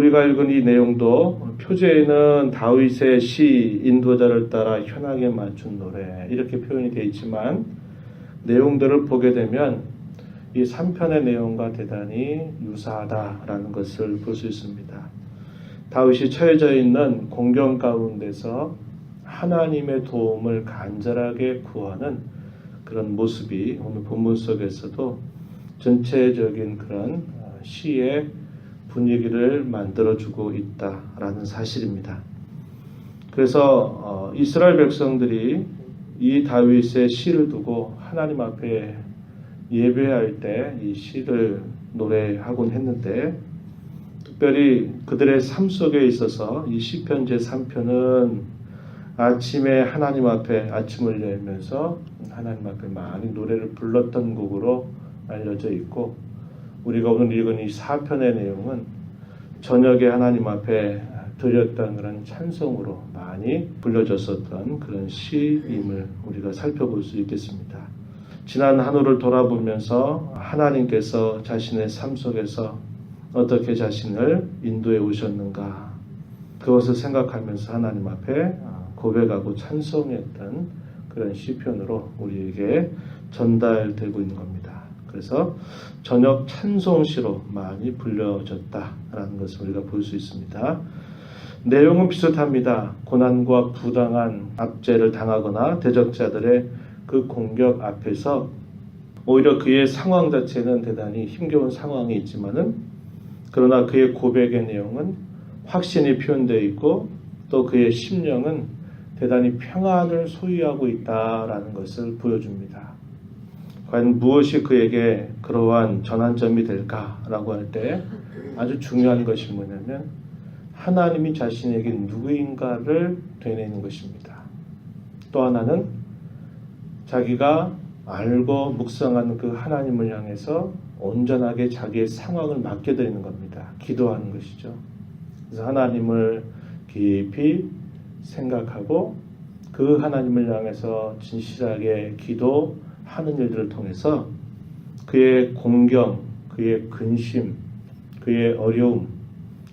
우리가 읽은 이 내용도 표제에는 다윗의 시 인도자를 따라 현악에 맞춘 노래 이렇게 표현이 되어 있지만 내용들을 보게 되면 이 3편의 내용과 대단히 유사하다라는 것을 볼 수 있습니다. 다윗이 처해져 있는 공경 가운데서 하나님의 도움을 간절하게 구하는 그런 모습이 오늘 본문 속에서도 전체적인 그런 시의 분위기를 만들어주고 있다라는 사실입니다. 그래서 이스라엘 백성들이 이 다윗의 시를 두고 하나님 앞에 예배할 때 이 시를 노래하곤 했는데 특별히 그들의 삶 속에 있어서 이 시편 제3편은 아침에 하나님 앞에 아침을 열면서 하나님 앞에 많이 노래를 불렀던 곡으로 알려져 있고 우리가 오늘 읽은 이 4편의 내용은 저녁에 하나님 앞에 드렸던 그런 찬송으로 많이 불려졌었던 그런 시임을 우리가 살펴볼 수 있겠습니다. 지난 한 해를 돌아보면서 하나님께서 자신의 삶 속에서 어떻게 자신을 인도해 오셨는가 그것을 생각하면서 하나님 앞에 고백하고 찬송했던 그런 시편으로 우리에게 전달되고 있는 겁니다. 그래서 저녁 찬송시로 많이 불려졌다라는 것을 우리가 볼 수 있습니다. 내용은 비슷합니다. 고난과 부당한 압제를 당하거나 대적자들의 그 공격 앞에서 오히려 그의 상황 자체는 대단히 힘겨운 상황이 있지만은 그러나 그의 고백의 내용은 확신이 표현되어 있고 또 그의 심령은 대단히 평안을 소유하고 있다라는 것을 보여줍니다. 과연 무엇이 그에게 그러한 전환점이 될까라고 할 때 아주 중요한 것이 뭐냐면 하나님이 자신에게 누구인가를 되뇌는 것입니다. 또 하나는 자기가 알고 묵상하는 그 하나님을 향해서 온전하게 자기의 상황을 맡겨드리는 겁니다. 기도하는 것이죠. 그래서 하나님을 깊이 생각하고 그 하나님을 향해서 진실하게 기도하는 일들을 통해서 그의 공경, 그의 근심, 그의 어려움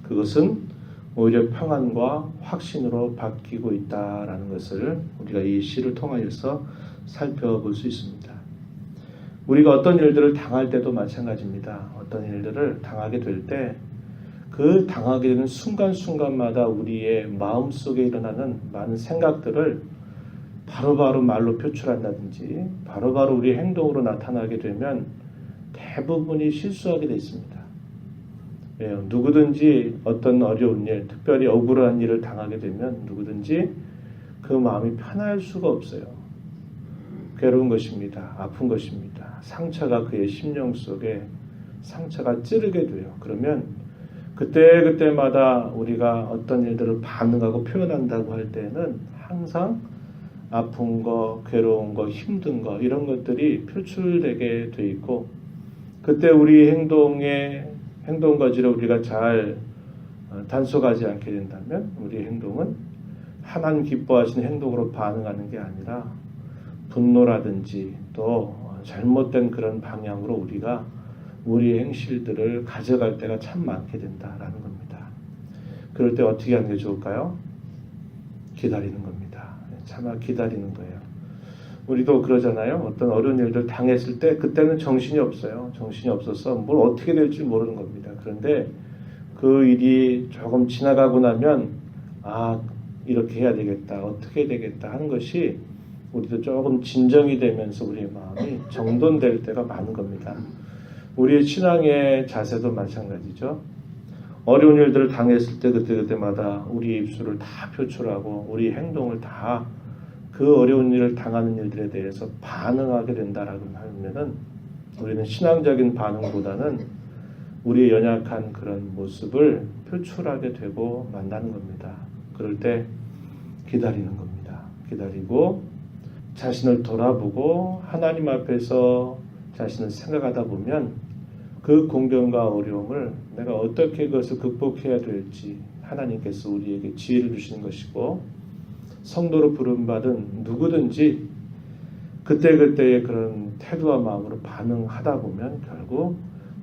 그것은 오히려 평안과 확신으로 바뀌고 있다라는 것을 우리가 이 시를 통하여서 살펴볼 수 있습니다. 우리가 어떤 일들을 당할 때도 마찬가지입니다. 어떤 일들을 당하게 될 때 그 당하게 되는 순간순간마다 우리의 마음속에 일어나는 많은 생각들을 바로바로 말로 표출한다든지 바로바로 우리의 행동으로 나타나게 되면 대부분이 실수하게 되어 있습니다. 누구든지 어떤 어려운 일, 특별히 억울한 일을 당하게 되면 누구든지 그 마음이 편할 수가 없어요. 괴로운 것입니다. 아픈 것입니다. 상처가 그의 심령 속에 상처가 찌르게 돼요. 그러면 그때마다 우리가 어떤 일들을 반응하고 표현한다고 할 때는 항상 아픈 거, 괴로운 거, 힘든 거 이런 것들이 표출되게 돼 있고 그때 우리 행동 가지를 우리가 잘 단속하지 않게 된다면 우리 행동은 하나님 기뻐하시는 행동으로 반응하는 게 아니라 분노라든지 또 잘못된 그런 방향으로 우리가 우리의 행실들을 가져갈 때가 참 많게 된다라는 겁니다. 그럴 때 어떻게 하는 게 좋을까요? 기다리는 겁니다. 참아 기다리는 거예요. 우리도 그러잖아요. 어떤 어려운 일들 당했을 때 그때는 정신이 없어요. 정신이 없어서 뭘 어떻게 될지 모르는 겁니다. 그런데 그 일이 조금 지나가고 나면 이렇게 해야 되겠다. 어떻게 해야 되겠다 하는 것이 우리도 조금 진정이 되면서 우리의 마음이 정돈될 때가 많은 겁니다. 우리의 신앙의 자세도 마찬가지죠. 어려운 일들을 당했을 때 그때마다 우리의 입술을 다 표출하고 우리 행동을 다 그 어려운 일을 당하는 일들에 대해서 반응하게 된다라고 하면은 우리는 신앙적인 반응보다는 우리의 연약한 그런 모습을 표출하게 되고 만나는 겁니다. 그럴 때 기다리는 겁니다. 기다리고 자신을 돌아보고 하나님 앞에서 자신을 생각하다 보면 그 공경과 어려움을 내가 어떻게 그것을 극복해야 될지 하나님께서 우리에게 지혜를 주시는 것이고 성도로 부름받은 누구든지 그때그때의 그런 태도와 마음으로 반응하다 보면 결국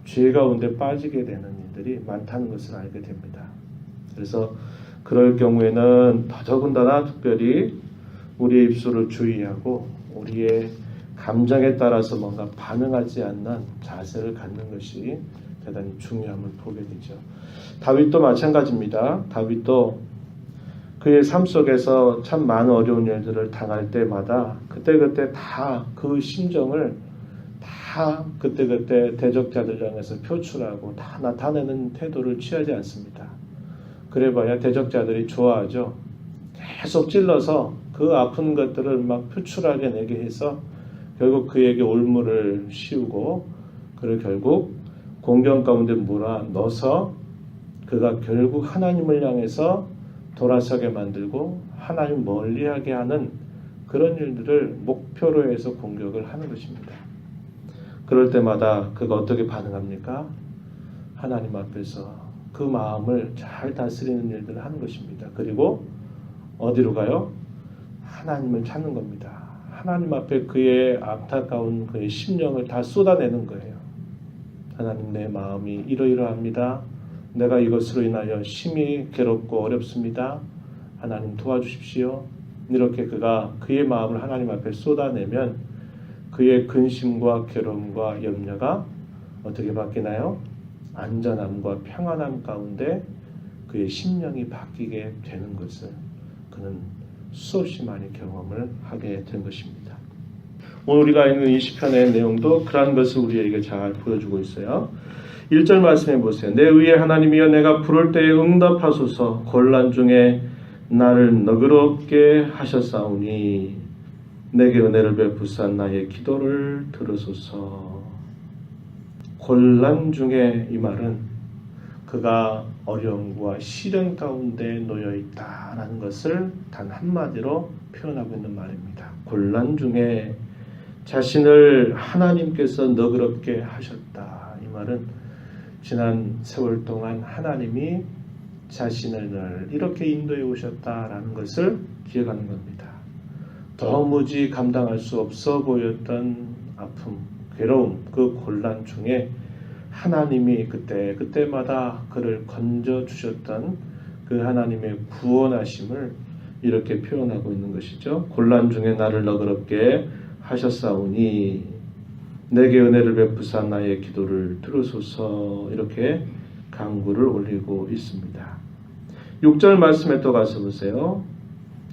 죄 가운데 빠지게 되는 일들이 많다는 것을 알게 됩니다. 그래서 그럴 경우에는 더더군다나 특별히 우리의 입술을 주의하고 우리의 감정에 따라서 뭔가 반응하지 않는 자세를 갖는 것이 대단히 중요함을 보게 되죠. 다윗도 마찬가지입니다. 다윗도 그의 삶 속에서 참 많은 어려운 일들을 당할 때마다 그때그때 다 그 심정을 다 그때그때 대적자들 향해서 표출하고 다 나타내는 태도를 취하지 않습니다. 그래봐야 대적자들이 좋아하죠. 계속 찔러서 그 아픈 것들을 막 표출하게 내게 해서 결국 그에게 올무를 씌우고 그를 결국 공경 가운데 몰아넣어서 그가 결국 하나님을 향해서 돌아서게 만들고 하나님 멀리하게 하는 그런 일들을 목표로 해서 공격을 하는 것입니다. 그럴 때마다 그가 어떻게 반응합니까? 하나님 앞에서 그 마음을 잘 다스리는 일들을 하는 것입니다. 그리고 어디로 가요? 하나님을 찾는 겁니다. 하나님 앞에 그의 안타까운 그의 심령을 다 쏟아내는 거예요. 하나님, 내 마음이 이러이러합니다. 내가 이것으로 인하여 심히 괴롭고 어렵습니다. 하나님 도와주십시오. 이렇게 그가 그의 마음을 하나님 앞에 쏟아내면 그의 근심과 괴로움과 염려가 어떻게 바뀌나요? 안전함과 평안함 가운데 그의 심령이 바뀌게 되는 것을 그는 수없이 많이 경험을 하게 된 것입니다. 오늘 우리가 읽는 이 시편의 내용도 그러한 것을 우리에게 잘 보여주고 있어요. 1절 말씀해 보세요. 내 의의 하나님이여 내가 부를 때에 응답하소서. 곤란 중에 나를 너그럽게 하셨사오니 내게 은혜를 베푸사 나의 기도를 들으소서. 곤란 중에, 이 말은 그가 어려움과 시련 가운데 놓여 있다라는 것을 단 한마디로 표현하고 있는 말입니다. 곤란 중에 자신을 하나님께서 너그럽게 하셨다. 이 말은 지난 세월 동안 하나님이 자신을 이렇게 인도해 오셨다라는 것을 기억하는 겁니다. 도무지 감당할 수 없어 보였던 아픔, 괴로움, 그 곤란 중에 하나님이 그때마다 그를 건져주셨던 그 하나님의 구원하심을 이렇게 표현하고 있는 것이죠. 곤란 중에 나를 너그럽게 하셨사오니 내게 은혜를 베푸사 나의 기도를 들으소서. 이렇게 간구를 올리고 있습니다. 6절 말씀에 또 가서 보세요.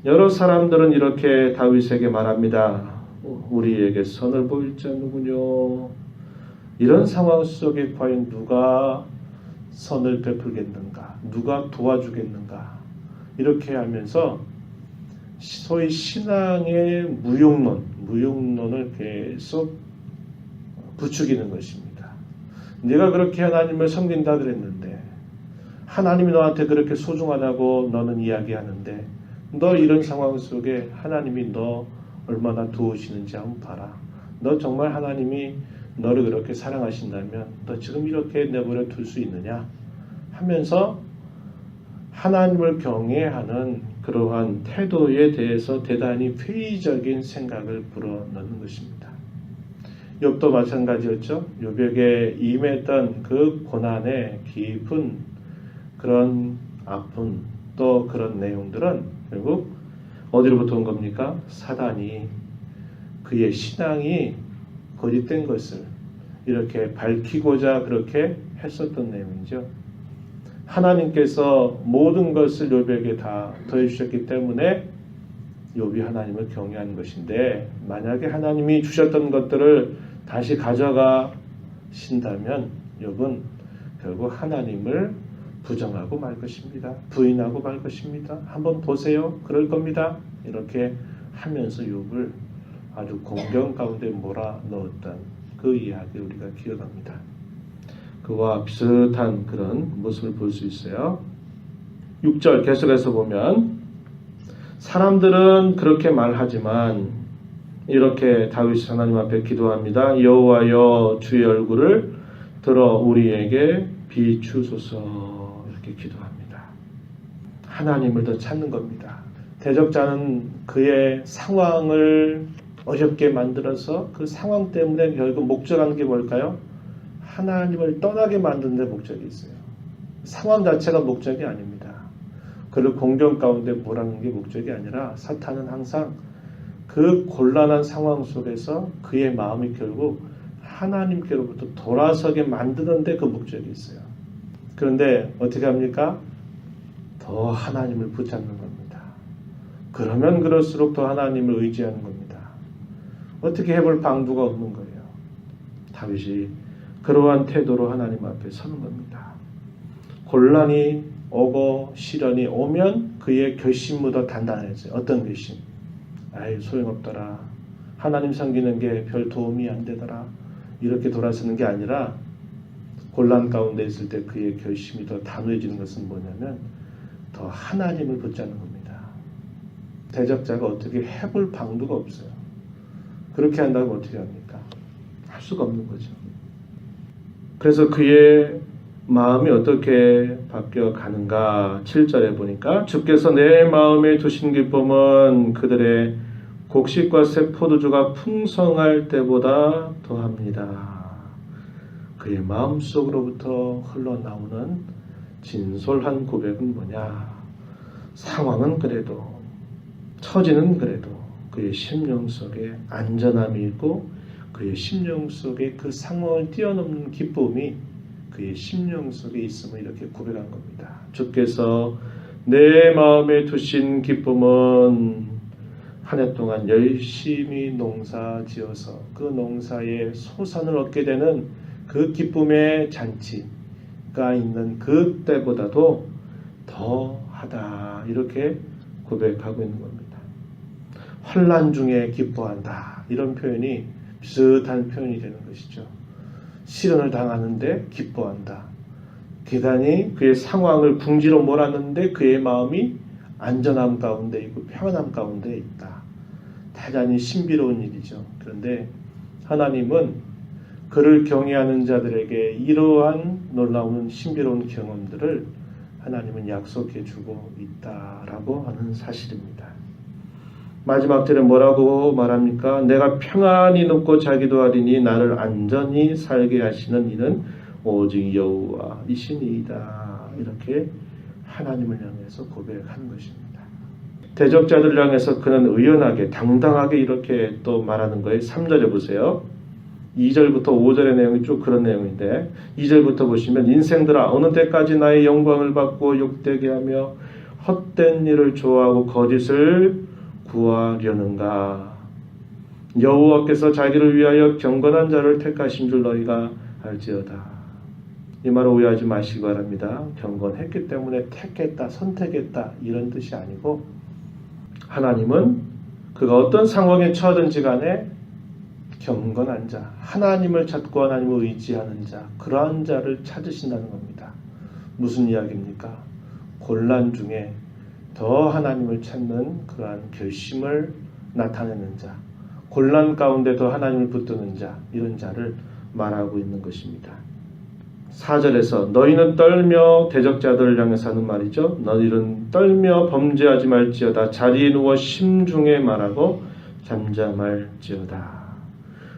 여러 사람들은 이렇게 다윗에게 말합니다. 우리에게 선을 보일 자 누구뇨? 이런 상황 속에 과연 누가 선을 베풀겠는가? 누가 도와주겠는가? 이렇게 하면서 소위 신앙의 무용론을 계속 부추기는 것입니다. 네가 그렇게 하나님을 섬긴다 그랬는데, 하나님이 너한테 그렇게 소중하다고 너는 이야기하는데, 너 이런 상황 속에 하나님이 너 얼마나 도우시는지 한번 봐라. 너 정말 하나님이 너를 그렇게 사랑하신다면 너 지금 이렇게 내버려 둘 수 있느냐 하면서 하나님을 경외하는 그러한 태도에 대해서 대단히 회의적인 생각을 불어넣는 것입니다. 욥도 마찬가지였죠. 욥에게 임했던 그 고난의 깊은 그런 아픔, 또 그런 내용들은 결국 어디로부터 온 겁니까? 사단이 그의 신앙이 거짓된 것을 이렇게 밝히고자 그렇게 했었던 내용이죠. 하나님께서 모든 것을 욥에게 다 더해주셨기 때문에 욥이 하나님을 경외하는 것인데, 만약에 하나님이 주셨던 것들을 다시 가져가신다면 욥은 결국 하나님을 부정하고 말 것입니다. 부인하고 말 것입니다. 한번 보세요. 그럴 겁니다. 이렇게 하면서 욥을 아주 공경 가운데 몰아넣었던 그 이야기를 우리가 기억합니다. 그와 비슷한 그런 모습을 볼 수 있어요. 6절 계속해서 보면 사람들은 그렇게 말하지만 이렇게 다윗이 하나님 앞에 기도합니다. 여호와여 주의 얼굴을 들어 우리에게 비추소서. 이렇게 기도합니다. 하나님을 더 찾는 겁니다. 대적자는 그의 상황을 어렵게 만들어서 그 상황 때문에 결국 목적한 게 뭘까요? 하나님을 떠나게 만드는 데 목적이 있어요. 상황 자체가 목적이 아닙니다. 그를 공경 가운데 몰아넣는 게 목적이 아니라 사탄은 항상 그 곤란한 상황 속에서 그의 마음이 결국 하나님께로부터 돌아서게 만드는 데 그 목적이 있어요. 그런데 어떻게 합니까? 더 하나님을 붙잡는 겁니다. 그러면 그럴수록 더 하나님을 의지하는 겁니다. 어떻게 해볼 방도가 없는 거예요. 다윗이 그러한 태도로 하나님 앞에 서는 겁니다. 곤란이 오고 시련이 오면 그의 결심은 더 단단해져요. 어떤 결심? 아이 소용없더라. 하나님 섬기는 게 별 도움이 안 되더라. 이렇게 돌아서는 게 아니라 곤란 가운데 있을 때 그의 결심이 더 단호해지는 것은 뭐냐면 더 하나님을 붙잡는 겁니다. 대적자가 어떻게 해볼 방도가 없어요. 그렇게 한다면 어떻게 합니까? 할 수가 없는 거죠. 그래서 그의 마음이 어떻게 바뀌어 가는가 7절에 보니까 주께서 내 마음에 두신 기쁨은 그들의 곡식과 새 포도주가 풍성할 때보다 더합니다. 그의 마음속으로부터 흘러나오는 진솔한 고백은 뭐냐? 상황은 그래도 처지는 그래도 그의 심령 속에 안전함이 있고 그의 심령 속에 그 상황을 뛰어넘는 기쁨이 그의 심령 속에 있음을 이렇게 고백한 겁니다. 주께서 내 마음에 두신 기쁨은 한 해 동안 열심히 농사 지어서 그 농사의 소산을 얻게 되는 그 기쁨의 잔치가 있는 그때보다도 더하다 이렇게 고백하고 있는 겁니다. 환난 중에 기뻐한다 이런 표현이 비슷한 표현이 되는 것이죠. 시련을 당하는데 기뻐한다. 계단이 그의 상황을 궁지로 몰았는데 그의 마음이 안전함 가운데 있고 평안함 가운데 있다. 대단히 신비로운 일이죠. 그런데 하나님은 그를 경외하는 자들에게 이러한 놀라운 신비로운 경험들을 하나님은 약속해 주고 있다라고 하는 사실입니다. 마지막 절에 뭐라고 말합니까? 내가 평안히 눕고 자기도 하리니 나를 안전히 살게 하시는 이는 오직 여호와이시니이다. 이렇게 하나님을 향해서 고백하는 것입니다. 대적자들을 향해서 그는 의연하게 당당하게 이렇게 또 말하는 거예요. 3절에 보세요. 2절부터 5절의 내용이 쭉 그런 내용인데 2절부터 보시면 인생들아 어느 때까지 나의 영광을 받고 욕되게 하며 헛된 일을 좋아하고 거짓을 구하려는가. 여호와께서 자기를 위하여 경건한 자를 택하신 줄 너희가 알지어다. 이 말을 오해하지 마시기 바랍니다. 경건했기 때문에 택했다, 선택했다 이런 뜻이 아니고 하나님은 그가 어떤 상황에 처하든지 간에 경건한 자, 하나님을 찾고 하나님을 의지하는 자, 그러한 자를 찾으신다는 겁니다. 무슨 이야기입니까? 곤란 중에 더 하나님을 찾는 그러한 결심을 나타내는 자, 곤란 가운데 더 하나님을 붙드는 자, 이런 자를 말하고 있는 것입니다. 4절에서 너희는 떨며 대적자들을 향해서 하는 말이죠. 너희는 떨며 범죄하지 말지어다. 자리에 누워 심중에 말하고 잠잠할지어다.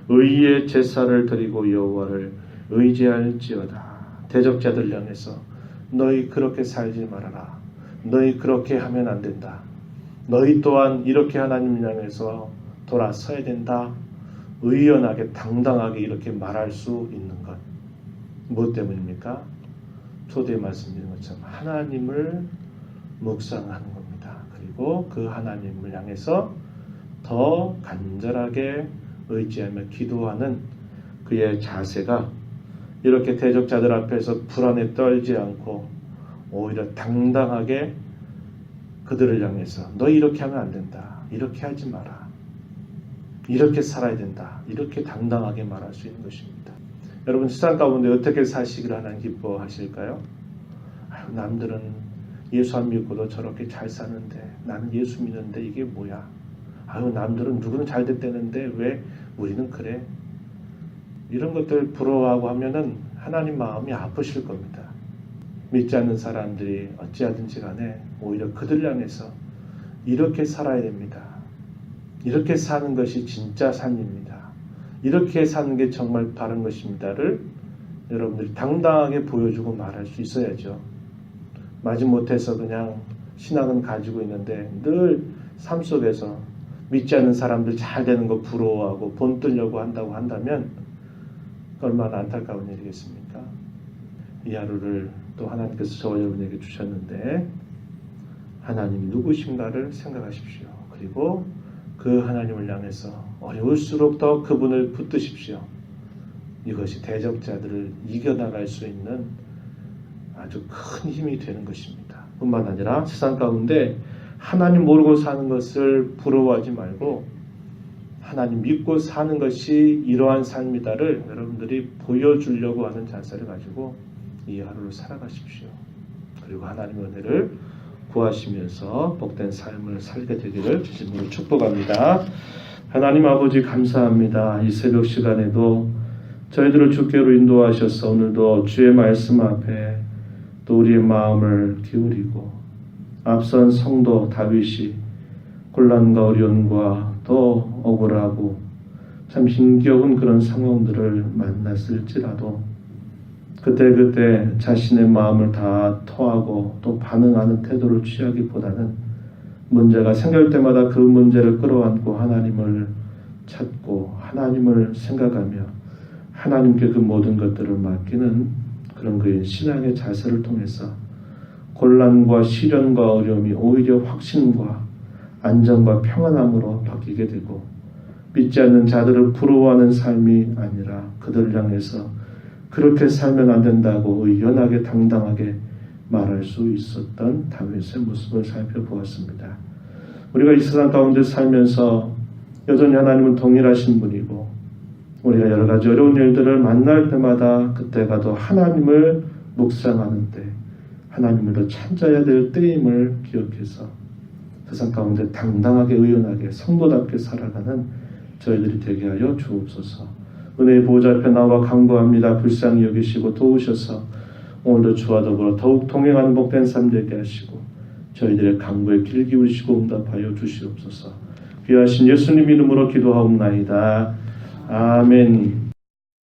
의의 제사를 드리고 여호와를 의지할지어다. 대적자들 향해서 너희 그렇게 살지 말아라. 너희 그렇게 하면 안 된다. 너희 또한 이렇게 하나님을 향해서 돌아서야 된다. 의연하게 당당하게 이렇게 말할 수 있는 것. 무엇 때문입니까? 초대에 말씀드린 것처럼 하나님을 묵상하는 겁니다. 그리고 그 하나님을 향해서 더 간절하게 의지하며 기도하는 그의 자세가 이렇게 대적자들 앞에서 불안에 떨지 않고 오히려 당당하게 그들을 향해서 너 이렇게 하면 안 된다. 이렇게 하지 마라. 이렇게 살아야 된다. 이렇게 당당하게 말할 수 있는 것입니다. 여러분 세상 가운데 어떻게 사시기를 하나님 기뻐하실까요? 남들은 예수 안 믿고도 저렇게 잘 사는데 나는 예수 믿는데 이게 뭐야? 남들은 누구는 잘 됐다는데 왜 우리는 그래? 이런 것들 부러워하고 하면은 하나님 마음이 아프실 겁니다. 믿지 않는 사람들이 어찌하든지 간에 오히려 그들 향해서 이렇게 살아야 됩니다. 이렇게 사는 것이 진짜 삶입니다. 이렇게 사는 게 정말 바른 것입니다를 여러분들이 당당하게 보여주고 말할 수 있어야죠. 마지못해서 그냥 신앙은 가지고 있는데 늘 삶 속에서 믿지 않는 사람들 잘 되는 거 부러워하고 본뜨려고 한다고 한다면 얼마나 안타까운 일이겠습니까? 이 하루를 또 하나님께서 저와 여러분에게 주셨는데 하나님이 누구신가를 생각하십시오. 그리고 그 하나님을 향해서 어려울수록 더 그분을 붙드십시오. 이것이 대적자들을 이겨나갈 수 있는 아주 큰 힘이 되는 것입니다. 뿐만 아니라 세상 가운데 하나님 모르고 사는 것을 부러워하지 말고 하나님 믿고 사는 것이 이러한 삶이다를 여러분들이 보여주려고 하는 자세를 가지고 이 하루를 살아가십시오. 그리고 하나님의 은혜를 구하시면서 복된 삶을 살게 되기를 진심으로 축복합니다. 하나님 아버지 감사합니다. 이 새벽 시간에도 저희들을 주께로 인도하셔서 오늘도 주의 말씀 앞에 또 우리의 마음을 기울이고 앞선 성도 다윗이 곤란과 어려움과 또 억울하고 참 힘겨운 그런 상황들을 만났을지라도 그때 자신의 마음을 다 토하고 또 반응하는 태도를 취하기보다는 문제가 생길 때마다 그 문제를 끌어안고 하나님을 찾고 하나님을 생각하며 하나님께 그 모든 것들을 맡기는 그런 그의 신앙의 자세를 통해서 곤란과 시련과 어려움이 오히려 확신과 안정과 평안함으로 바뀌게 되고 믿지 않는 자들을 부러워하는 삶이 아니라 그들을 향해서 그렇게 살면 안 된다고 의연하게 당당하게 말할 수 있었던 다윗의 모습을 살펴보았습니다. 우리가 이 세상 가운데 살면서 여전히 하나님은 동일하신 분이고 우리가 여러 가지 어려운 일들을 만날 때마다 그때가 더 하나님을 묵상하는 때 하나님을 더 찾아야 될 때임을 기억해서 세상 가운데 당당하게 의연하게 성도답게 살아가는 저희들이 되게 하여 주옵소서. 은혜의 보좌 앞에 나와 간구합니다. 불쌍히 여기시고 도우셔서 오늘도 주와 더불어 더욱 동행하는 복된 삶 되게 하시고 저희들의 간구에 길 기울이시고 응답하여 주시옵소서. 귀하신 예수님 이름으로 기도하옵나이다. 아멘.